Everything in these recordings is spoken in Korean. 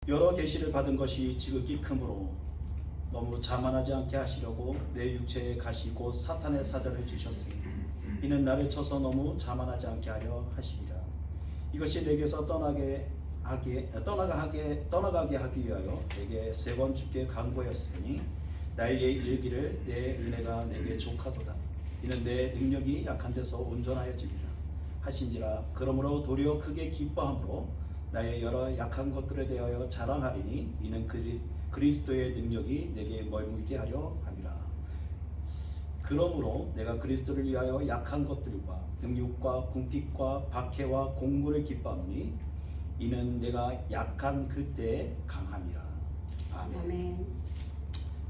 여러 계시를 받은 것이 지극히 크므로 너무 자만하지 않게 하시려고 내 육체에 가시 곧 사탄의 사자를 주셨으니 이는 나를 쳐서 너무 자만하지 않게 하려 하시리라. 이것이 내게서 떠나게 하기 위하여 내게 3번 주께 간구하였으니 나에게 이르기를 내 은혜가 내게 족하도다. 이는 내 능력이 약한 데서 온전하여지리라 하신지라. 그러므로 도리어 크게 기뻐함으로 나의 여러 약한 것들에 대하여 자랑하리니 이는 그리스도의 능력이 내게 머물게 하려 함이라. 그러므로 내가 그리스도를 위하여 약한 것들과 능력과 궁핍과 박해와 공고를 기뻐하노니 이는 내가 약한 그때에 강함이라. 아멘.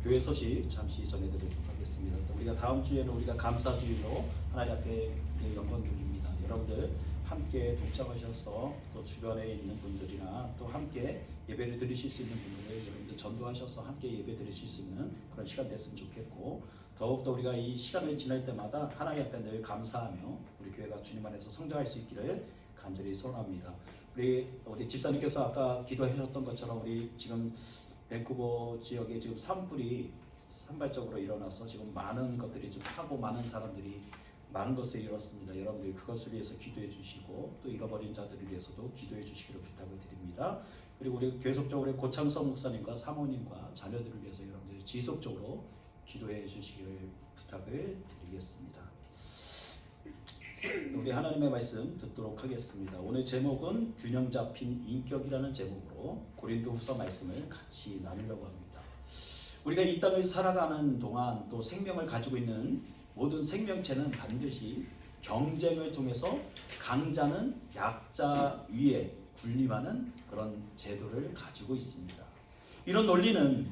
교회 소식 잠시 전해드리도록 하겠습니다. 우리가 다음 주에는 우리가 감사주일로 하나님 앞에 영광 돌립니다. 여러분들 함께 동참하셔서 또 주변에 있는 분들이나 또 함께 예배를 드리실 수 있는 분들을 여러분들 전도하셔서 함께 예배 드리실 수 있는 그런 시간 됐으면 좋겠고, 더욱더 우리가 이 시간을 지날 때마다 하나님 앞에 늘 감사하며 우리 교회가 주님 안에서 성장할 수 있기를 간절히 소원합니다. 우리 집사님께서 아까 기도하셨던 것처럼 우리 지금 밴쿠버 지역에 지금 산불이 산발적으로 일어나서 지금 많은 것들이 좀 타고 많은 사람들이 많은 것을 이뤘습니다. 여러분들 그것을 위해서 기도해 주시고 또 잃어버린 자들을 위해서도 기도해 주시기를 부탁을 드립니다. 그리고 우리 계속적으로 고창성 목사님과 사모님과 자녀들을 위해서 여러분들 지속적으로 기도해 주시기를 부탁을 드리겠습니다. 우리 하나님의 말씀 듣도록 하겠습니다. 오늘 제목은 균형 잡힌 인격이라는 제목으로 고린도후서 말씀을 같이 나누려고 합니다. 우리가 이 땅을 살아가는 동안 또 생명을 가지고 있는 모든 생명체는 반드시 경쟁을 통해서 강자는 약자 위에 군림하는 그런 제도를 가지고 있습니다. 이런 논리는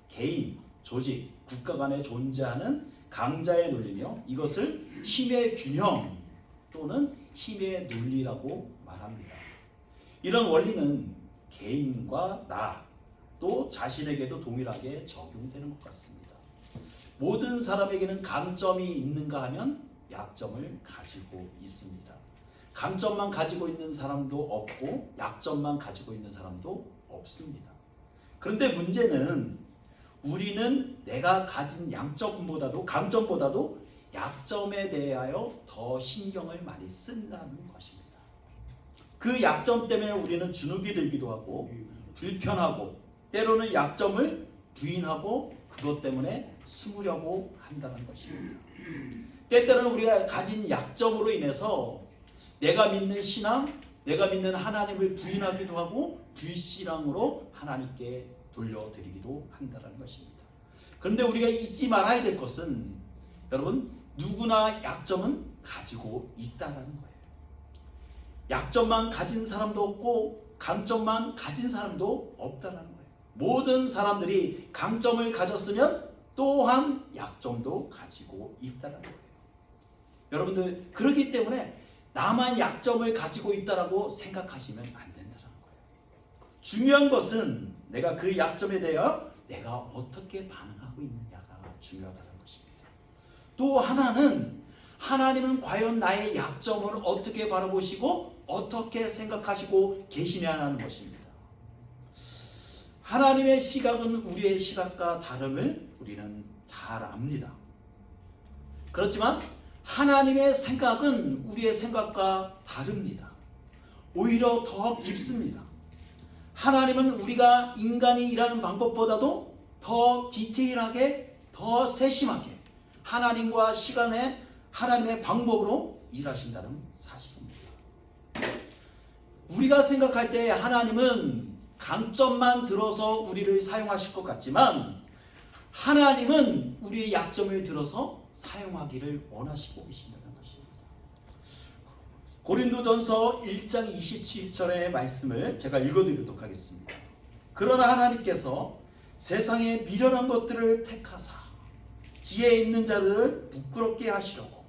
개인, 조직, 국가 간에 존재하는 강자의 논리며 이것을 힘의 균형 또는 힘의 논리라고 말합니다. 이런 원리는 개인과 나, 또 자신에게도 동일하게 적용되는 것 같습니다. 모든 사람에게는 강점이 있는가 하면 약점을 가지고 있습니다. 강점만 가지고 있는 사람도 없고 약점만 가지고 있는 사람도 없습니다. 그런데 문제는 우리는 내가 가진 양점보다도 강점보다도 약점에 대하여 더 신경을 많이 쓴다는 것입니다. 그 약점 때문에 우리는 주눅이 들기도 하고 불편하고 때로는 약점을 부인하고 그것 때문에 숨으려고 한다는 것입니다. 때때로는 우리가 가진 약점으로 인해서 내가 믿는 신앙, 내가 믿는 하나님을 부인하기도 하고 불신앙으로 하나님께 돌려드리기도 한다는 것입니다. 그런데 우리가 잊지 말아야 될 것은 여러분 누구나 약점은 가지고 있다는 거예요. 약점만 가진 사람도 없고 강점만 가진 사람도 없다는 거예요. 모든 사람들이 강점을 가졌으면 또한 약점도 가지고 있다는 거예요. 여러분들 그렇기 때문에 나만 약점을 가지고 있다라고 생각하시면 안 된다는 거예요. 중요한 것은 내가 그 약점에 대하여 내가 어떻게 반응하고 있느냐가 중요하다는 것입니다. 또 하나는 하나님은 과연 나의 약점을 어떻게 바라보시고 어떻게 생각하시고 계시냐는 것입니다. 하나님의 시각은 우리의 시각과 다름을 우리는 잘 압니다. 그렇지만 하나님의 생각은 우리의 생각과 다릅니다. 오히려 더 깊습니다. 하나님은 우리가 인간이 일하는 방법보다도 더 디테일하게, 더 세심하게 하나님과 시간에 하나님의 방법으로 일하신다는 사실입니다. 우리가 생각할 때 하나님은 강점만 들어서 우리를 사용하실 것 같지만 하나님은 우리의 약점을 들어서 사용하기를 원하시고 계신다는 것입니다. 고린도전서 1장 27절의 말씀을 제가 읽어드리도록 하겠습니다. 그러나 하나님께서 세상에 미련한 것들을 택하사 지혜 있는 자들을 부끄럽게 하시려고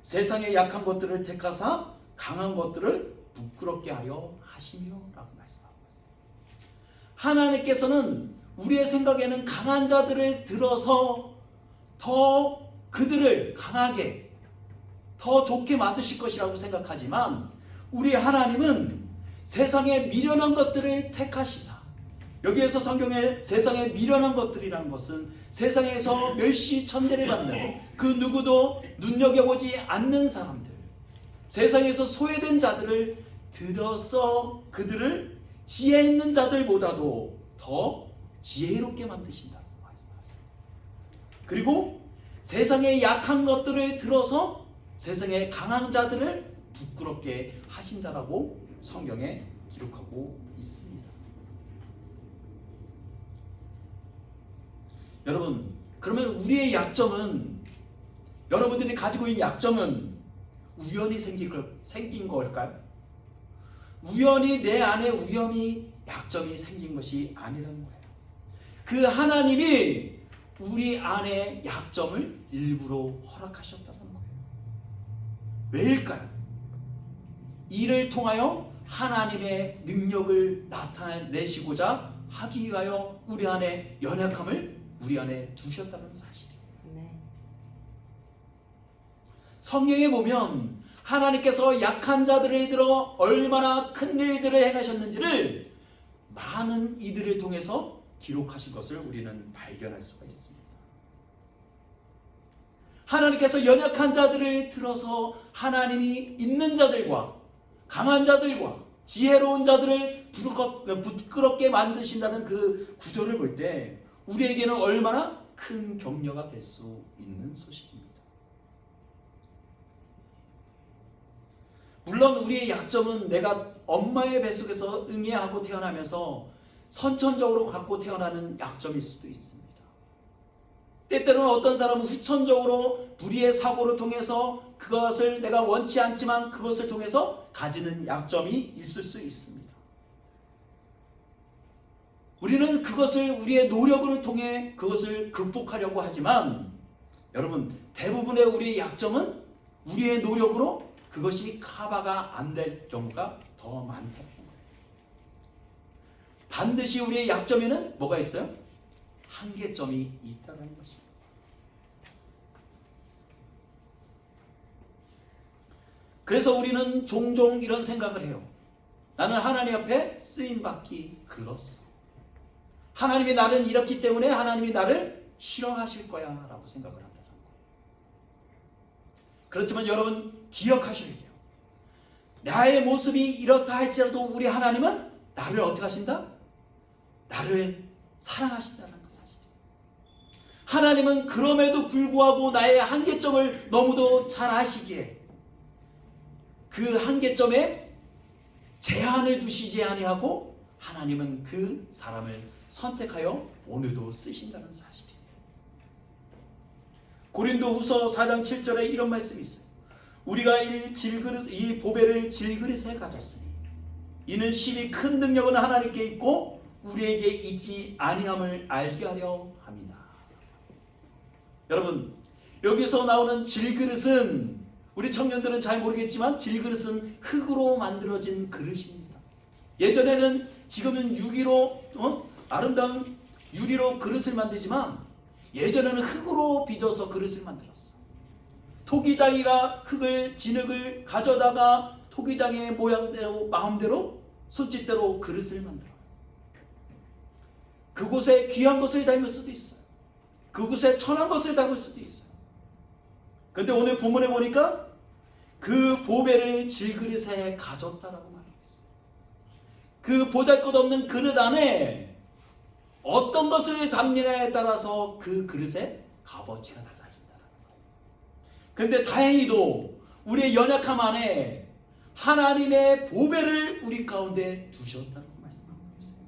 세상에 약한 것들을 택하사 강한 것들을 부끄럽게 하려 하시며 라고 말씀하고 있습니다. 하나님께서는 우리의 생각에는 강한 자들을 들어서 더 그들을 강하게 더 좋게 만드실 것이라고 생각하지만 우리 하나님은 세상에 미련한 것들을 택하시사 여기에서 성경에 세상에 미련한 것들이라는 것은 세상에서 멸시천대를 받는 그 누구도 눈여겨보지 않는 사람들, 세상에서 소외된 자들을 들어서 그들을 지혜 있는 자들보다도 더 지혜롭게 만드신다고 말씀하셨어요. 그리고 세상의 약한 것들을 들어서 세상의 강한 자들을 부끄럽게 하신다라고 성경에 기록하고 있습니다. 여러분, 그러면 우리의 약점은, 여러분들이 가지고 있는 약점은 우연히 생긴 걸까요? 우연히 내 안에 약점이 생긴 것이 아니라는 거예요. 그 하나님이 우리 안에 약점을 일부러 허락하셨다는 거예요. 왜일까요? 이를 통하여 하나님의 능력을 나타내시고자 하기 위하여 우리 안에 연약함을 우리 안에 두셨다는 사실이에요. 성경에 보면 하나님께서 약한 자들을 들어 얼마나 큰 일들을 행하셨는지를 많은 이들을 통해서 기록하신 것을 우리는 발견할 수가 있습니다. 하나님께서 연약한 자들을 들어서 하나님이 있는 자들과 강한 자들과 지혜로운 자들을 부끄럽게 만드신다는 그 구조를 볼 때 우리에게는 얼마나 큰 격려가 될 수 있는 소식입니다. 물론 우리의 약점은 내가 엄마의 뱃속에서 응애하고 태어나면서 선천적으로 갖고 태어나는 약점일 수도 있습니다. 때때로는 어떤 사람은 후천적으로 불의의 사고를 통해서 그것을 내가 원치 않지만 그것을 통해서 가지는 약점이 있을 수 있습니다. 우리는 그것을 우리의 노력을 통해 그것을 극복하려고 하지만 여러분, 대부분의 우리의 약점은 우리의 노력으로 그것이 커버가 안 될 경우가 더 많다는 거예요. 반드시 우리의 약점에는 뭐가 있어요? 한계점이 있다는 것입니다. 그래서 우리는 종종 이런 생각을 해요. 나는 하나님 앞에 쓰임받기 글렀어. 하나님이 나를 이렇기 때문에 하나님이 나를 싫어하실 거야 라고 생각을 한다는 거예요. 그렇지만 여러분 기억하셔야 돼요. 나의 모습이 이렇다 할지라도 우리 하나님은 나를 어떻게 하신다? 나를 사랑하신다는 것 사실이에요. 하나님은 그럼에도 불구하고 나의 한계점을 너무도 잘 아시기에 그 한계점에 제한을 두시지 아니하고 하나님은 그 사람을 선택하여 오늘도 쓰신다는 사실이에요. 고린도후서 4장 7절에 이런 말씀이 있어요. 우리가 이 보배를 질그릇에 가졌으니 이는 심히 큰 능력은 하나님께 있고 우리에게 있지 아니함을 알게 하려 함이다. 여러분, 여기서 나오는 질그릇은 우리 청년들은 잘 모르겠지만 질그릇은 흙으로 만들어진 그릇입니다. 예전에는 지금은 유리로 아름다운 유리로 그릇을 만들지만 예전에는 흙으로 빚어서 그릇을 만들었어. 토기장이가 진흙을 가져다가 토기장의 모양대로 마음대로 손짓대로 그릇을 만들어. 그곳에 귀한 것을 담을 수도 있어요. 그곳에 천한 것을 담을 수도 있어요. 그런데 오늘 본문에 보니까 그 보배를 질그릇에 가졌다라고 말하고 있어요. 그 보잘것없는 그릇 안에 어떤 것을 담느냐에 따라서 그 그릇의 값어치가 달라진다는 거예요. 그런데 다행히도 우리의 연약함 안에 하나님의 보배를 우리 가운데 두셨다고 말씀하고 있어요.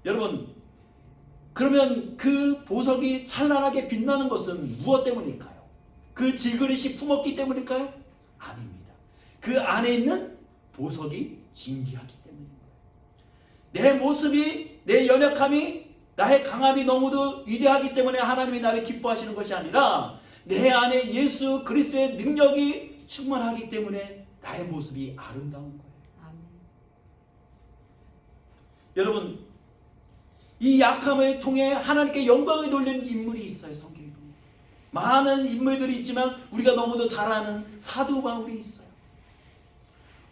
여러분, 그러면 그 보석이 찬란하게 빛나는 것은 무엇 때문일까요? 그 질그릇이 품었기 때문일까요? 아닙니다. 그 안에 있는 보석이 진귀하기 때문인 거예요. 내 모습이, 내 연약함이, 나의 강함이 너무도 위대하기 때문에 하나님이 나를 기뻐하시는 것이 아니라 내 안에 예수 그리스도의 능력이 충만하기 때문에 나의 모습이 아름다운 거예요. 아멘. 여러분, 이 약함을 통해 하나님께 영광을 돌리는 인물이 있어요. 성경에 보면 많은 인물들이 있지만 우리가 너무도 잘 아는 사도 바울이 있어요.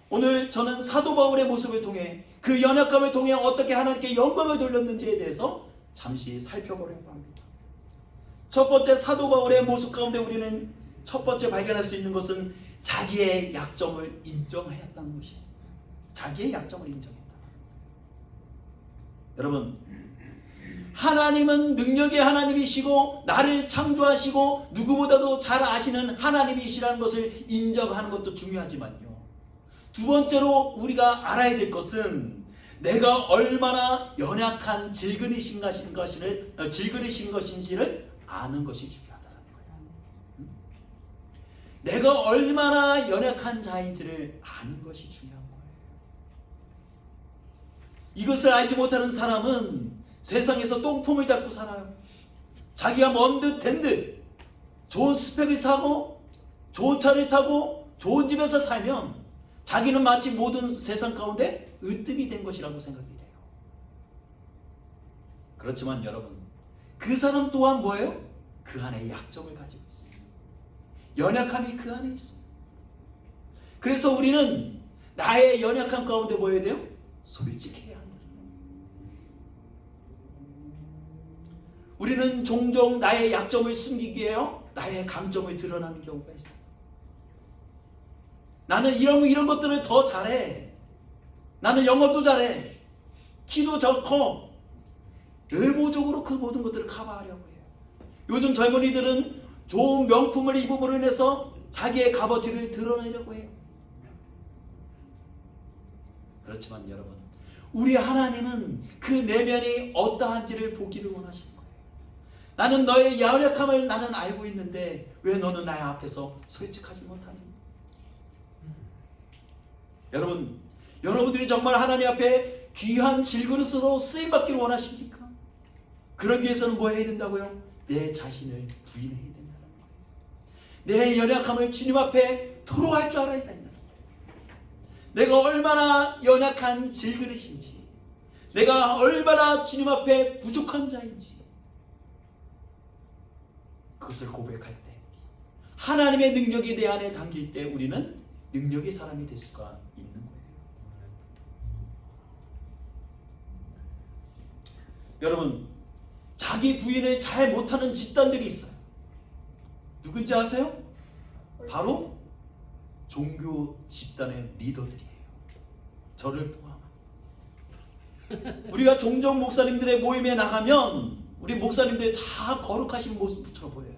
오늘 저는 사도 바울의 모습을 통해 그 연약함을 통해 어떻게 하나님께 영광을 돌렸는지에 대해서 잠시 살펴보려고 합니다. 첫 번째, 사도 바울의 모습 가운데 우리는 첫 번째 발견할 수 있는 것은 자기의 약점을 인정하였다는 것이에요. 자기의 약점을 인정했다. 여러분, 하나님은 능력의 하나님이시고 나를 창조하시고 누구보다도 잘 아시는 하나님이시라는 것을 인정하는 것도 중요하지만요, 두 번째로 우리가 알아야 될 것은 내가 얼마나 연약한 질그리신 것인지를 아는 것이 중요하다는 거예요. 내가 얼마나 연약한 자인지를 아는 것이 중요한 거예요. 이것을 알지 못하는 사람은 세상에서 똥폼을 잡고 살아요. 자기가 먼 듯 된 듯 좋은 스펙을 사고 좋은 차를 타고 좋은 집에서 살면 자기는 마치 모든 세상 가운데 으뜸이 된 것이라고 생각이 돼요. 그렇지만 여러분, 그 사람 또한 뭐예요? 그 안에 약점을 가지고 있어요. 연약함이 그 안에 있어요. 그래서 우리는 나의 연약함 가운데 뭐 해야 돼요? 솔직해야 한다. 우리는 종종 나의 약점을 숨기기 위해요, 나의 강점을 드러나는 경우가 있어요. 나는 이런 것들을 더 잘해. 나는 영어도 잘해. 키도 커. 의무적으로 그 모든 것들을 커버하려고 해요. 요즘 젊은이들은 좋은 명품을 입음으로 인해서 자기의 값어치를 드러내려고 해요. 그렇지만 여러분, 우리 하나님은 그 내면이 어떠한지를 보기를 원하시는 거예요. 나는 너의 연약함을 나는 알고 있는데 왜 너는 나의 앞에서 솔직하지 못하니? 여러분, 여러분들이 정말 하나님 앞에 귀한 질그릇으로 쓰임받기를 원하십니까? 그러기 위해서는 뭐 해야 된다고요? 내 자신을 부인해야 된다는 거예요. 내 연약함을 주님 앞에 토로할 줄 알아야 된다는 거예요. 내가 얼마나 연약한 질그릇인지, 내가 얼마나 주님 앞에 부족한 자인지, 그것을 고백할 때, 하나님의 능력이 내 안에 담길 때 우리는 능력의 사람이 될 수가 있는 거예요. 여러분, 자기 부인을 잘 못하는 집단들이 있어요. 누군지 아세요? 바로 종교 집단의 리더들이에요. 저를 포함한. 우리가 종종 목사님들의 모임에 나가면 우리 목사님들이 다 거룩하신 모습처럼 보여요.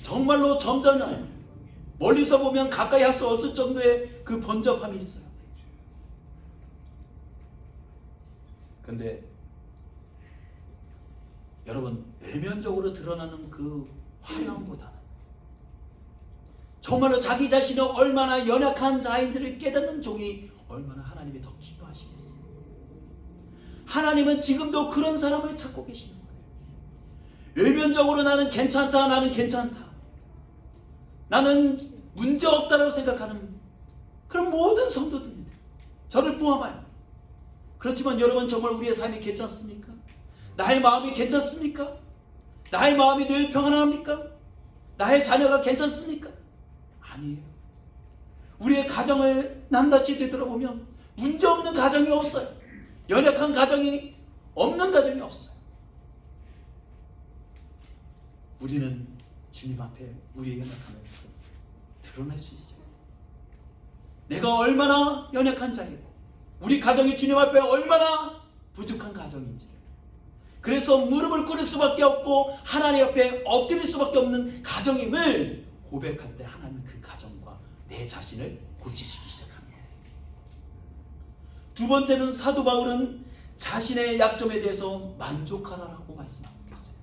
정말로 점잖아요. 멀리서 보면 가까이 할 수 없을 정도의 그 번잡함이 있어요. 근데 여러분, 외면적으로 드러나는 그 화려함보다는 정말로 자기 자신이 얼마나 연약한 자인지를 깨닫는 종이 얼마나 하나님이 더 기뻐하시겠어요. 하나님은 지금도 그런 사람을 찾고 계시는 거예요. 외면적으로 나는 괜찮다, 나는 괜찮다, 나는 문제없다라고 생각하는 그런 모든 성도들입니다. 저를 포함하여. 그렇지만 여러분, 정말 우리의 삶이 괜찮습니까? 나의 마음이 괜찮습니까? 나의 마음이 늘 평안합니까? 나의 자녀가 괜찮습니까? 아니에요. 우리의 가정을 낱낱이 되돌아보면 문제없는 가정이 없어요. 연약한 가정이 없는 가정이 없어요. 우리는 주님 앞에 우리의 연약함을 드러낼 수 있어요. 내가 얼마나 연약한 자이고 우리 가정이 주님 앞에 얼마나 부족한 가정인지, 그래서 무릎을 꿇을 수밖에 없고 하나님 앞에 엎드릴 수밖에 없는 가정임을 고백할 때 하나님은 그 가정과 내 자신을 고치시기 시작합니다. 두 번째는 사도 바울은 자신의 약점에 대해서 만족하라고 말씀하고 있어요.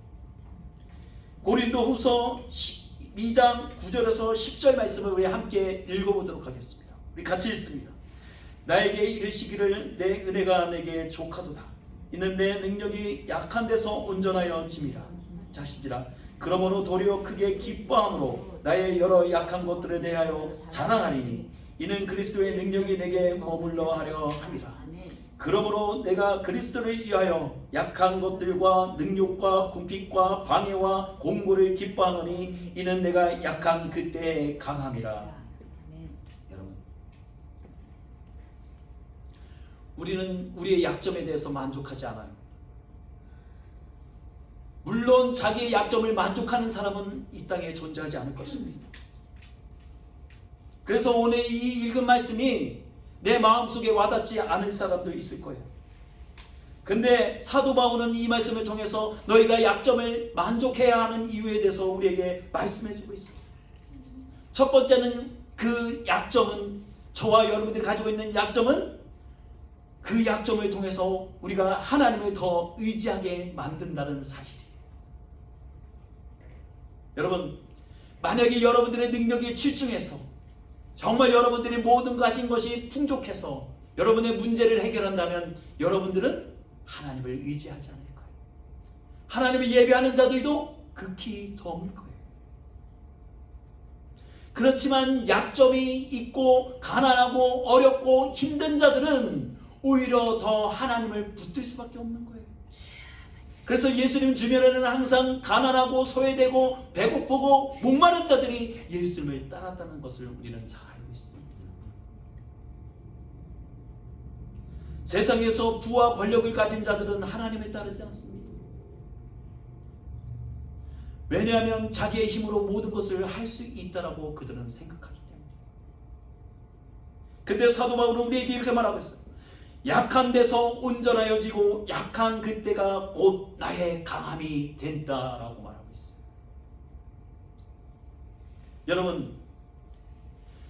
고린도후서 12장 9절에서 10절 말씀을 우리 함께 읽어보도록 하겠습니다. 우리 같이 읽습니다. 나에게 이르시기를 내 은혜가 내게 족하도다. 이는 내 능력이 약한 데서 온전하여 짐이라 자시지라. 그러므로 도리어 크게 기뻐함으로 나의 여러 약한 것들에 대하여 자랑하리니 이는 그리스도의 능력이 내게 머물러 하려 함이라. 그러므로 내가 그리스도를 위하여 약한 것들과 능욕과 궁핍과 방해와 공고를 기뻐하노니 이는 내가 약한 그때에 강함이라. 우리는 우리의 약점에 대해서 만족하지 않아요. 물론 자기의 약점을 만족하는 사람은 이 땅에 존재하지 않을 것입니다. 그래서 오늘 이 읽은 말씀이 내 마음속에 와닿지 않을 사람도 있을 거예요. 근데 사도 바울은 이 말씀을 통해서 너희가 약점을 만족해야 하는 이유에 대해서 우리에게 말씀해 주고 있어요. 첫 번째는 그 약점은, 저와 여러분들이 가지고 있는 약점은 그 약점을 통해서 우리가 하나님을 더 의지하게 만든다는 사실이에요. 여러분, 만약에 여러분들의 능력이 출중해서 정말 여러분들이 모든 가진 것이 풍족해서 여러분의 문제를 해결한다면 여러분들은 하나님을 의지하지 않을 거예요. 하나님을 예배하는 자들도 극히 드물 거예요. 그렇지만 약점이 있고 가난하고 어렵고 힘든 자들은 오히려 더 하나님을 붙들 수밖에 없는 거예요. 그래서 예수님 주변에는 항상 가난하고 소외되고 배고프고 목마른 자들이 예수님을 따랐다는 것을 우리는 잘 알고 있습니다. 세상에서 부와 권력을 가진 자들은 하나님을 따르지 않습니다. 왜냐하면 자기의 힘으로 모든 것을 할 수 있다라고 그들은 생각하기 때문에. 근데 사도 바울은 우리에게 이렇게 말하고 있어요. 약한 데서 온전하여지고 약한 그때가 곧 나의 강함이 된다라고 말하고 있어요. 여러분,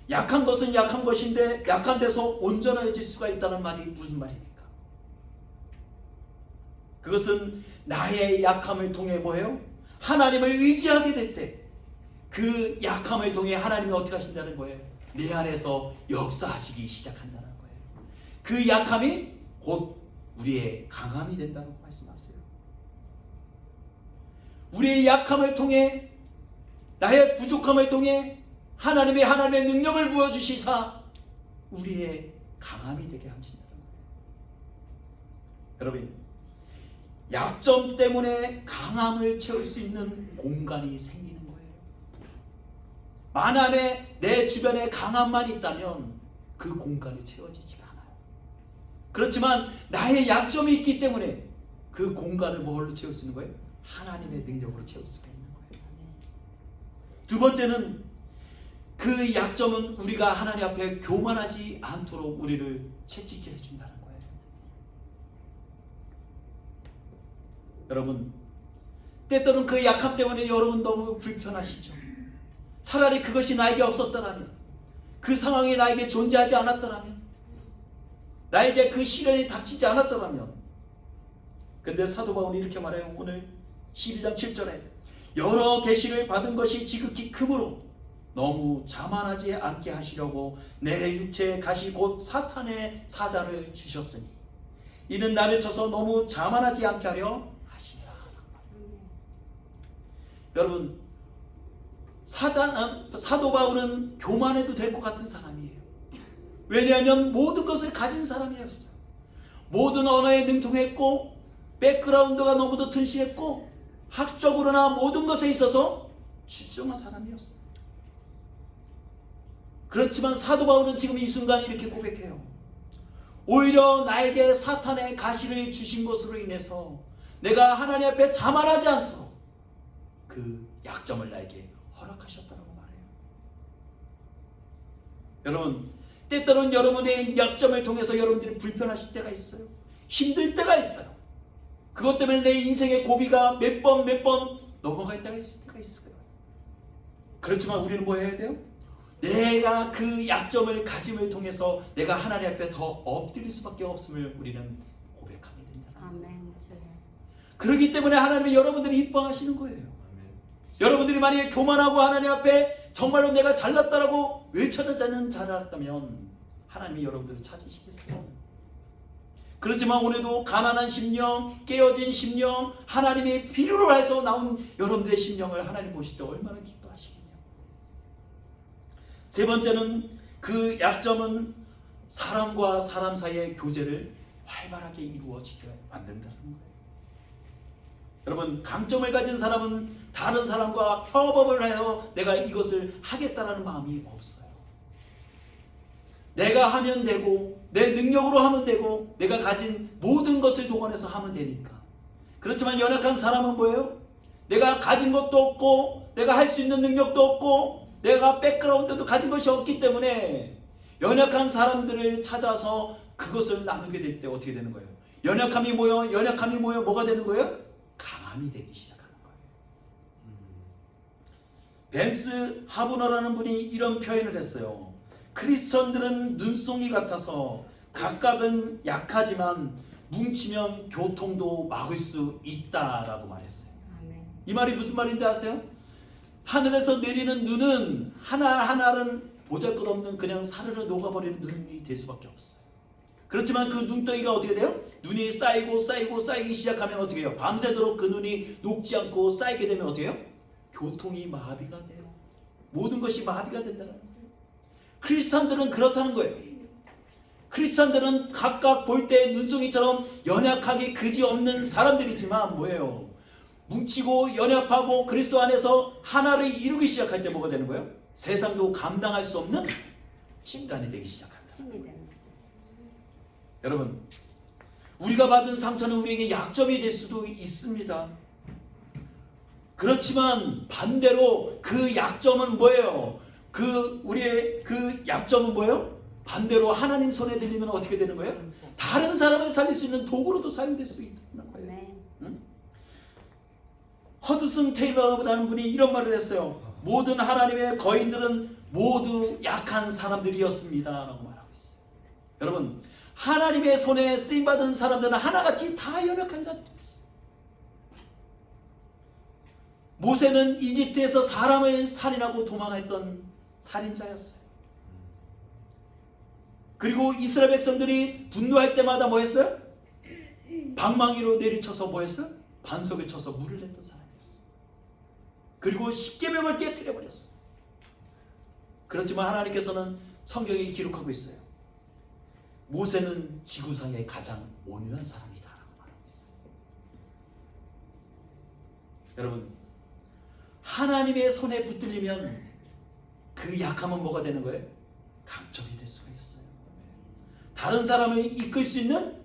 약한 것은 약한 것인데 약한 데서 온전해질 수가 있다는 말이 무슨 말입니까? 그것은 나의 약함을 통해 뭐예요? 하나님을 의지하게 될 때 그 약함을 통해 하나님이 어떻게 하신다는 거예요? 내 안에서 역사하시기 시작한다는 거예요. 그 약함이 곧 우리의 강함이 된다고 말씀하세요. 우리의 약함을 통해, 나의 부족함을 통해 하나님의 능력을 부어주시사 우리의 강함이 되게 하신다는 거예요. 여러분, 약점 때문에 강함을 채울 수 있는 공간이 생기는 거예요. 만약에 내 주변에 강함만 있다면 그 공간이 채워지지가 않아요. 그렇지만 나의 약점이 있기 때문에 그 공간을 뭘로 채울 수 있는 거예요? 하나님의 능력으로 채울 수가 있는 거예요. 두 번째는 그 약점은 우리가 하나님 앞에 교만하지 않도록 우리를 채찍질해 준다는 거예요. 여러분, 때때로는 그 약함 때문에 여러분 너무 불편하시죠? 차라리 그것이 나에게 없었더라면, 그 상황이 나에게 존재하지 않았더라면, 나에게 그 시련이 닥치지 않았더라면. 근데 사도 바울이 이렇게 말해요. 오늘 12장 7절에 여러 계시를 받은 것이 지극히 크므로 너무 자만하지 않게 하시려고 내 육체의 가시 곧 사탄의 사자를 주셨으니 이는 나를 쳐서 너무 자만하지 않게 하려 하시라. 여러분, 사도 바울은 교만해도 될 것 같은 사람이에요. 왜냐하면 모든 것을 가진 사람이었어요. 모든 언어에 능통했고 백그라운드가 너무도 튼실했고 학적으로나 모든 것에 있어서 출중한 사람이었어요. 그렇지만 사도 바울은 지금 이 순간 이렇게 고백해요. 오히려 나에게 사탄의 가시를 주신 것으로 인해서 내가 하나님 앞에 자만하지 않도록 그 약점을 나에게 허락하셨다고 말해요. 여러분, 때때로는 여러분의 약점을 통해서 여러분들이 불편하실 때가 있어요. 힘들 때가 있어요. 그것 때문에 내 인생의 고비가 몇 번 넘어갈 때가 있을 거예요. 그렇지만 우리는 뭐 해야 돼요? 내가 그 약점을 가짐을 통해서 내가 하나님 앞에 더 엎드릴 수밖에 없음을 우리는 고백하게 된다. 아멘. 그렇기 때문에 하나님이 여러분들이 이뻐하시는 거예요. 아멘. 여러분들이 만약에 교만하고 하나님 앞에 정말로 내가 잘났다라고 외쳐는 잘났다면 하나님이 여러분들을 찾으시겠어요? 그렇지만 오늘도 가난한 심령, 깨어진 심령, 하나님이 필요로 해서 나온 여러분들의 심령을 하나님 보실 때 얼마나 기뻐하시겠냐고. 세 번째는 그 약점은 사람과 사람 사이의 교제를 활발하게 이루어지게 만든다는 거예요. 여러분, 강점을 가진 사람은 다른 사람과 협업을 해서 내가 이것을 하겠다라는 마음이 없어요. 내가 하면 되고 내 능력으로 하면 되고 내가 가진 모든 것을 동원해서 하면 되니까. 그렇지만 연약한 사람은 뭐예요? 내가 가진 것도 없고 내가 할 수 있는 능력도 없고 내가 백그라운드도 가진 것이 없기 때문에 연약한 사람들을 찾아서 그것을 나누게 될 때 어떻게 되는 거예요? 연약함이 모여 뭐가 되는 거예요? 강함이 되기 시작하는 거예요. 벤스 하브너라는 분이 이런 표현을 했어요. 크리스천들은 눈송이 같아서 각각은 약하지만 뭉치면 교통도 막을 수 있다라고 말했어요. 이 말이 무슨 말인지 아세요? 하늘에서 내리는 눈은 하나하나는 보잘것없는 그냥 사르르 녹아버리는 눈이 될 수밖에 없어요. 그렇지만 그 눈덩이가 어떻게 돼요? 눈이 쌓이기 시작하면 어떻게 해요? 밤새도록 그 눈이 녹지 않고 쌓이게 되면 어떻게 해요? 교통이 마비가 돼요. 모든 것이 마비가 된다는 거예요. 크리스찬들은 그렇다는 거예요. 크리스찬들은 각각 볼 때 눈송이처럼 연약하게 그지없는 사람들이지만 뭐예요? 뭉치고 연합하고 그리스도 안에서 하나를 이루기 시작할 때 뭐가 되는 거예요? 세상도 감당할 수 없는 집단이 되기 시작한다. 여러분, 우리가 받은 상처는 우리에게 약점이 될 수도 있습니다. 그렇지만 반대로 그 약점은 뭐예요? 우리의 그 약점은 뭐예요? 반대로 하나님 손에 들리면 어떻게 되는 거예요? 다른 사람을 살릴 수 있는 도구로도 사용될 수 있다는 거예요. 응? 허드슨 테일러라는 분이 이런 말을 했어요. 모든 하나님의 거인들은 모두 약한 사람들이었습니다 라고 말하고 있어요. 여러분, 하나님의 손에 쓰임받은 사람들은 하나같이 다 연약한 자들이었어요. 모세는 이집트에서 사람을 살인하고 도망했던 살인자였어요. 그리고 이스라엘 백성들이 분노할 때마다 뭐 했어요? 방망이로 내리쳐서 뭐 했어요? 반석을 쳐서 물을 냈던 사람이었어요. 그리고 십계명을 깨뜨려 버렸어요. 그렇지만 하나님께서는 성경에 기록하고 있어요. 모세는 지구상의 가장 온유한 사람이다 라고 말하고 있어요. 여러분, 하나님의 손에 붙들리면 그 약함은 뭐가 되는 거예요? 강점이 될 수가 있어요. 다른 사람을 이끌 수 있는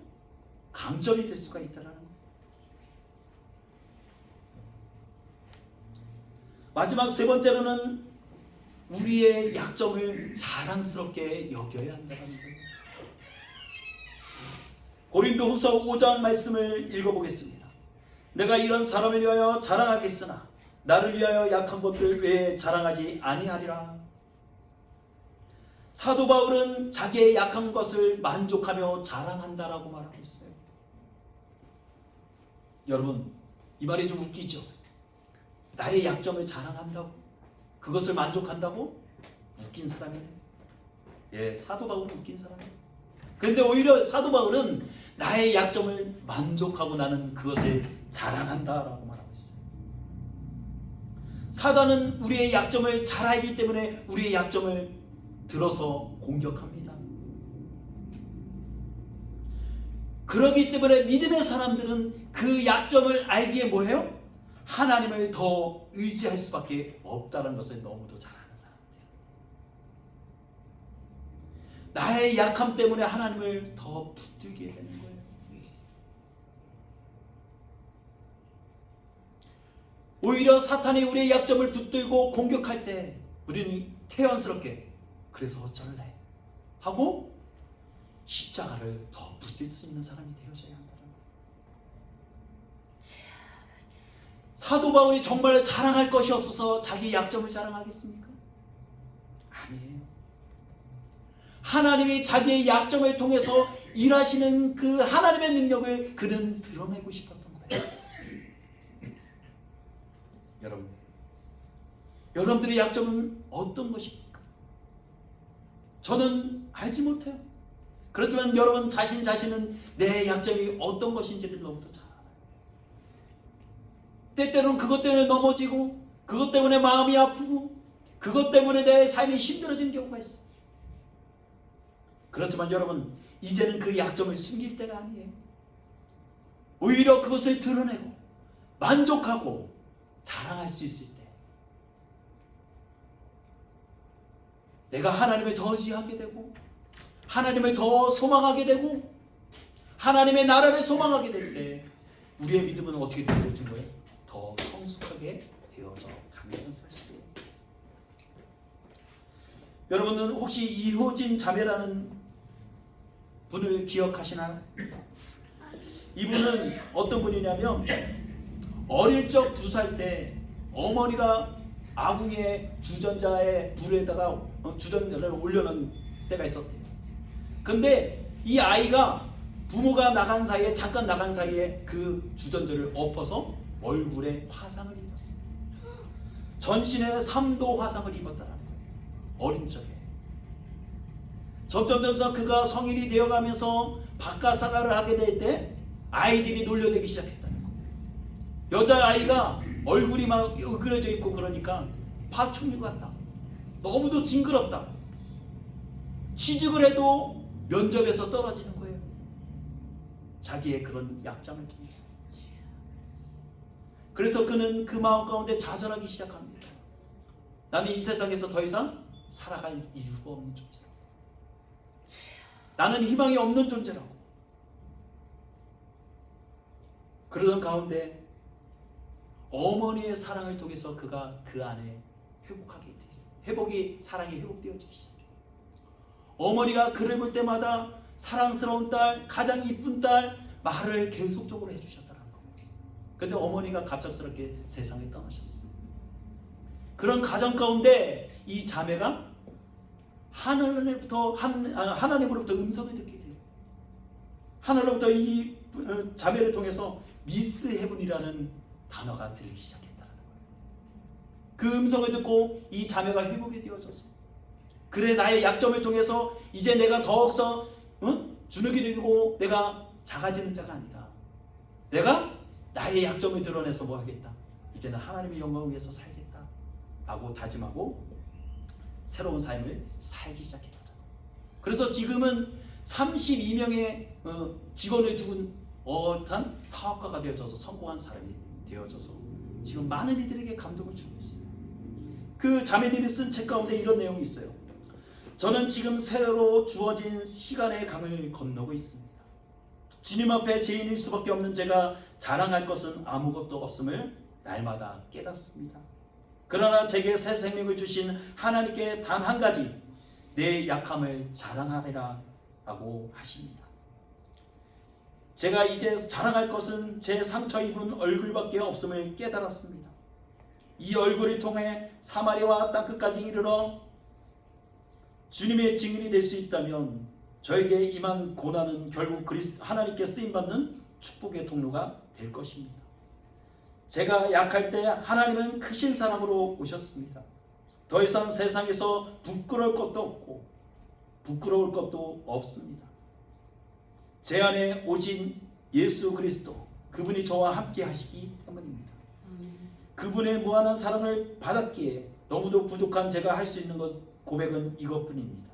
강점이 될 수가 있다는 거예요. 마지막 세 번째로는 우리의 약점을 자랑스럽게 여겨야 한다는 거예요. 고린도후서 5장 말씀을 읽어보겠습니다. 내가 이런 사람을 위하여 자랑하겠으나 나를 위하여 약한 것들 외에 자랑하지 아니하리라. 사도 바울은 자기의 약한 것을 만족하며 자랑한다라고 말하고 있어요. 여러분, 이 말이 좀 웃기죠? 나의 약점을 자랑한다고? 그것을 만족한다고? 웃긴 사람이네. 예, 사도 바울은 웃긴 사람이에요. 그런데 오히려 사도 바울은 나의 약점을 만족하고 나는 그것을 자랑한다라고 말하고 있어요. 사단은 우리의 약점을 잘 알기 때문에 우리의 약점을 들어서 공격합니다. 그렇기 때문에 믿음의 사람들은 그 약점을 알기에 뭐예요? 하나님을 더 의지할 수밖에 없다는 것을 너무도 잘 아는 사람들이에요. 나의 약함 때문에 하나님을 더 붙들게 되는 거예요. 오히려 사탄이 우리의 약점을 붙들고 공격할 때 우리는 태연스럽게 그래서 어쩔래? 하고 십자가를 더 붙들 수 있는 사람이 되어져야 한다는 거예요. 사도 바울이 정말 자랑할 것이 없어서 자기 약점을 자랑하겠습니까? 아니에요. 하나님이 자기의 약점을 통해서 일하시는 그 하나님의 능력을 그는 드러내고 싶었던 거예요. 여러분들의 약점은 어떤 것입니까? 저는 알지 못해요. 그렇지만 여러분 자신은 내 약점이 어떤 것인지를 너무도 잘 알아요. 때때로는 그것 때문에 넘어지고 그것 때문에 마음이 아프고 그것 때문에 내 삶이 힘들어지는 경우가 있어요. 그렇지만 여러분, 이제는 그 약점을 숨길 때가 아니에요. 오히려 그것을 드러내고 만족하고 자랑할 수 있을 때 내가 하나님을 더 의지하게 되고 하나님을 더 소망하게 되고 하나님의 나라를 소망하게 될 때 우리의 믿음은 어떻게 되어진 거예요? 더 성숙하게 되어져 간다는 사실이에요. 여러분은 혹시 이효진 자매라는 분을 기억하시나요? 이분은 어떤 분이냐면 어릴 적 2살 때 어머니가 아궁이에 주전자에 불에다가 주전자를 올려놓은 때가 있었대요. 근데 이 아이가 부모가 나간 사이에 잠깐 나간 사이에 그 주전자를 엎어서 얼굴에 화상을 입었어요. 전신에 3도 화상을 입었다는 거예요. 어린 적에. 점점 그가 성인이 되어가면서 바깥사과를 하게 될 때 아이들이 놀려대기 시작했다는 거예요. 여자아이가 얼굴이 막 으그러져 있고 그러니까 파충류 같다. 너무도 징그럽다. 취직을 해도 면접에서 떨어지는 거예요. 자기의 그런 약점을 통해서. 그래서 그는 그 마음 가운데 좌절하기 시작합니다. 나는 이 세상에서 더 이상 살아갈 이유가 없는 존재라고. 나는 희망이 없는 존재라고. 그러던 가운데 어머니의 사랑을 통해서 그가 그 안에 사랑이 회복되어지기 시작해요. 어머니가 그를 볼 때마다 사랑스러운 딸, 가장 이쁜 딸 말을 계속적으로 해주셨다는 거예요. 그런데 어머니가 갑작스럽게 세상에 떠나셨어요. 그런 가정 가운데 이 자매가 하나님으로부터 음성을 듣게 돼요. 하나님으로부터 이 자매를 통해서 미스 헤븐이라는 단어가 들리기 시작했다는 거예요. 그 음성을 듣고 이 자매가 회복이 되어져서 그래 나의 약점을 통해서 이제 내가 더욱더 주눅이 들고 내가 작아지는 자가 아니라 내가 나의 약점을 드러내서 뭐 하겠다. 이제는 하나님의 영광을 위해서 살겠다 라고 다짐하고 새로운 삶을 살기 시작했다. 그래서 지금은 32명의 직원을 두은 어엿한 사업가가 되어져서 성공한 사람이 되어져서 지금 많은 이들에게 감동을 주고 있어요. 그 자매님이 쓴 책 가운데 이런 내용이 있어요. 저는 지금 새로 주어진 시간의 강을 건너고 있습니다. 주님 앞에 죄인일 수밖에 없는 제가 자랑할 것은 아무것도 없음을 날마다 깨닫습니다. 그러나 제게 새 생명을 주신 하나님께 단 한 가지 내 약함을 자랑하리라 라고 하십니다. 제가 이제 자랑할 것은 제 상처 입은 얼굴밖에 없음을 깨달았습니다. 이 얼굴을 통해 사마리아와 땅끝까지 이르러 주님의 증인이 될 수 있다면 저에게 임한 고난은 결국 하나님께 쓰임받는 축복의 통로가 될 것입니다. 제가 약할 때 하나님은 크신 사랑으로 오셨습니다. 더 이상 세상에서 부끄러울 것도 없고 부끄러울 것도 없습니다. 제 안에 오직 예수 그리스도 그분이 저와 함께 하시기 때문입니다. 그분의 무한한 사랑을 받았기에 너무도 부족한 제가 할 수 있는 고백은 이것뿐입니다.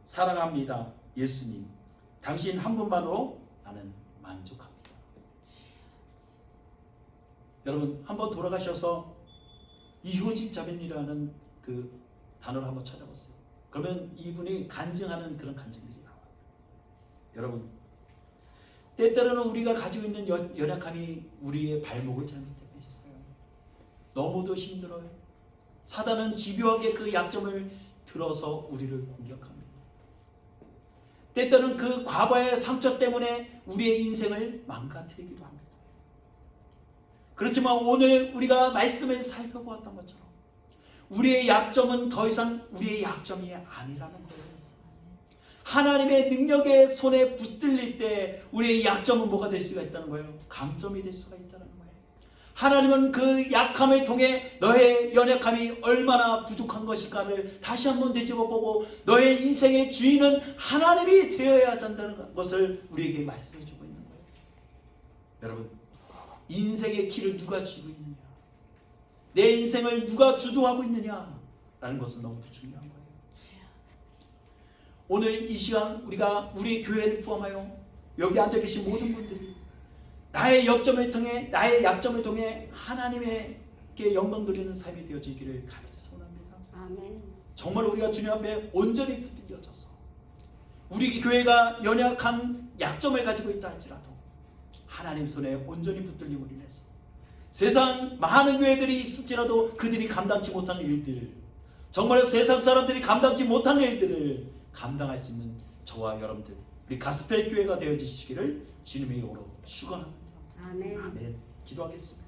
사랑합니다. 예수님. 당신 한 분만으로 나는 만족합니다. 여러분 한번 돌아가셔서 이효진 자매님이라는 그 단어를 한번 찾아보세요. 그러면 이분이 간증하는 그런 간증들이 나와요. 여러분 때때로는 우리가 가지고 있는 연약함이 우리의 발목을 잘못되고 있어요. 너무도 힘들어요. 사단은 집요하게 그 약점을 들어서 우리를 공격합니다. 때때로는 그 과거의 상처 때문에 우리의 인생을 망가뜨리기도 합니다. 그렇지만 오늘 우리가 말씀을 살펴보았던 것처럼 우리의 약점은 더 이상 우리의 약점이 아니라는 거예요. 하나님의 능력의 손에 붙들릴 때 우리의 약점은 뭐가 될 수가 있다는 거예요? 강점이 될 수가 있다는 거예요. 하나님은 그 약함을 통해 너의 연약함이 얼마나 부족한 것일까를 다시 한번 되짚어보고 너의 인생의 주인은 하나님이 되어야 한다는 것을 우리에게 말씀해 주고 있는 거예요. 여러분 인생의 길을 누가 쥐고 있느냐, 내 인생을 누가 주도하고 있느냐라는 것은 너무도 중요한 거예요. 오늘 이 시간 우리가 우리 교회를 포함하여 여기 앉아 계신 모든 분들이 나의 약점을 통해 하나님께 영광 돌리는 삶이 되어지기를 간절히 소원합니다. 아멘. 정말 우리가 주님 앞에 온전히 붙들려져서 우리 교회가 연약한 약점을 가지고 있다 할지라도 하나님 손에 온전히 붙들림으로 인해서 세상 많은 교회들이 있을지라도 그들이 감당치 못한 일들, 정말 세상 사람들이 감당치 못한 일들을 감당할 수 있는 저와 여러분들, 우리 가스펠 교회가 되어지시기를 주님의 이름으로 축원합니다. 아멘. 아멘. 기도하겠습니다.